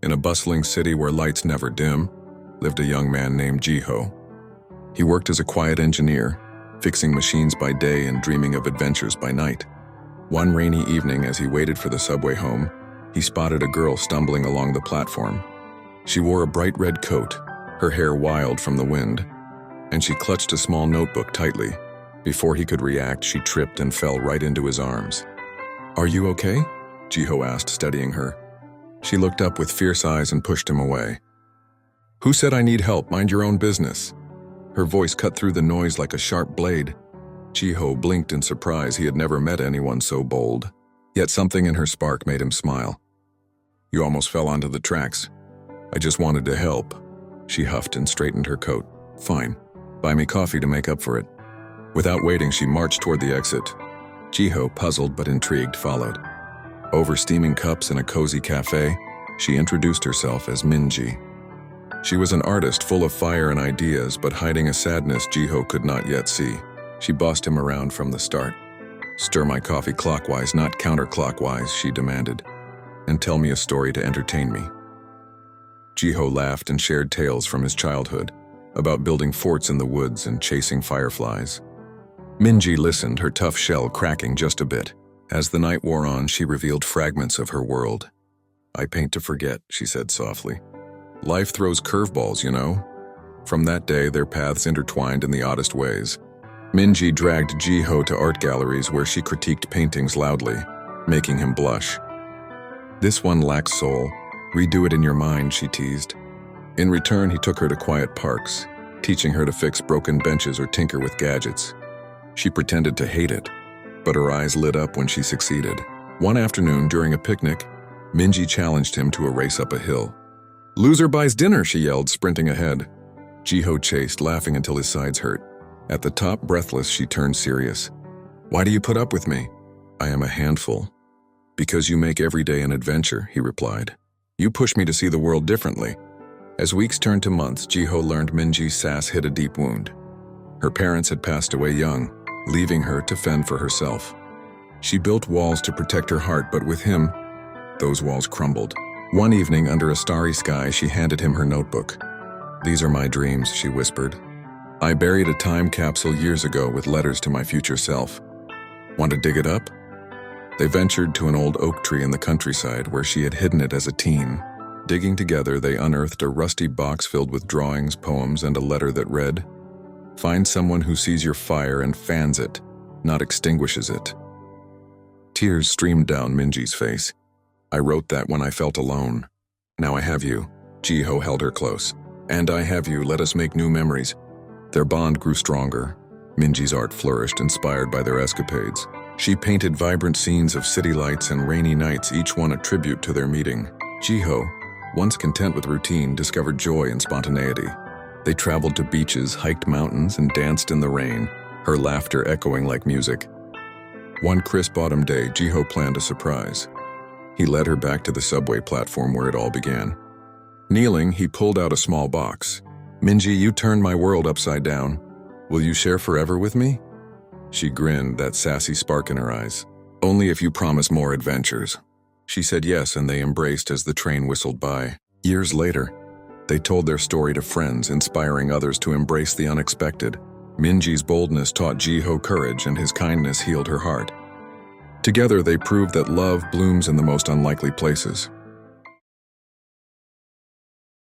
In a bustling city where lights never dim, lived a young man named Jiho. He worked as a quiet engineer, fixing machines by day and dreaming of adventures by night. One rainy evening, as he waited for the subway home, he spotted a girl stumbling along the platform. She wore a bright red coat, her hair wild from the wind, and she clutched a small notebook tightly. Before he could react, she tripped and fell right into his arms. "Are you okay?" Jiho asked, steadying her. She looked up with fierce eyes and pushed him away. "Who said I need help? Mind your own business." Her voice cut through the noise like a sharp blade. Jiho blinked in surprise. He had never met anyone so bold. Yet something in her spark made him smile. "You almost fell onto the tracks. I just wanted to help." She huffed and straightened her coat. "Fine. Buy me coffee to make up for it." Without waiting, she marched toward the exit. Jiho, puzzled but intrigued, followed. Over steaming cups in a cozy cafe, she introduced herself as Minji. She was an artist full of fire and ideas, but hiding a sadness Jiho could not yet see. She bossed him around from the start. "Stir my coffee clockwise, not counterclockwise," she demanded, "and tell me a story to entertain me." Jiho laughed and shared tales from his childhood, about building forts in the woods and chasing fireflies. Minji listened, her tough shell cracking just a bit. As the night wore on, she revealed fragments of her world. "I paint to forget," she said softly. "Life throws curveballs, you know." From that day, their paths intertwined in the oddest ways. Minji dragged Jiho to art galleries where she critiqued paintings loudly, making him blush. "This one lacks soul. Redo it in your mind," she teased. In return, he took her to quiet parks, teaching her to fix broken benches or tinker with gadgets. She pretended to hate it, but her eyes lit up when she succeeded. One afternoon, during a picnic, Minji challenged him to a race up a hill. "Loser buys dinner," she yelled, sprinting ahead. Jiho chased, laughing until his sides hurt. At the top, breathless, she turned serious. "Why do you put up with me?" "I am a handful." "Because you make every day an adventure," he replied. "You push me to see the world differently." As weeks turned to months, Jiho learned Minji's sass hit a deep wound. Her parents had passed away young, leaving her to fend for herself. She built walls to protect her heart, but with him, those walls crumbled. One evening, under a starry sky, she handed him her notebook. "These are my dreams," she whispered. "I buried a time capsule years ago with letters to my future self. Want to dig it up?" They ventured to an old oak tree in the countryside where she had hidden it as a teen. Digging together, they unearthed a rusty box filled with drawings, poems, and a letter that read, "Find someone who sees your fire and fans it, not extinguishes it." Tears streamed down Minji's face. "I wrote that when I felt alone. Now I have you." Jiho held her close. "And I have you. Let us make new memories." Their bond grew stronger. Minji's art flourished, inspired by their escapades. She painted vibrant scenes of city lights and rainy nights, each one a tribute to their meeting. Jiho, once content with routine, discovered joy in spontaneity. They traveled to beaches, hiked mountains, and danced in the rain, her laughter echoing like music. One crisp autumn day, Jiho planned a surprise. He led her back to the subway platform where it all began. Kneeling, he pulled out a small box. "Minji, you turned my world upside down. Will you share forever with me?" She grinned, that sassy spark in her eyes. "Only if you promise more adventures." She said yes, and they embraced as the train whistled by. Years later, they told their story to friends, inspiring others to embrace the unexpected. Minji's boldness taught Jiho courage, and his kindness healed her heart. Together, they proved that love blooms in the most unlikely places.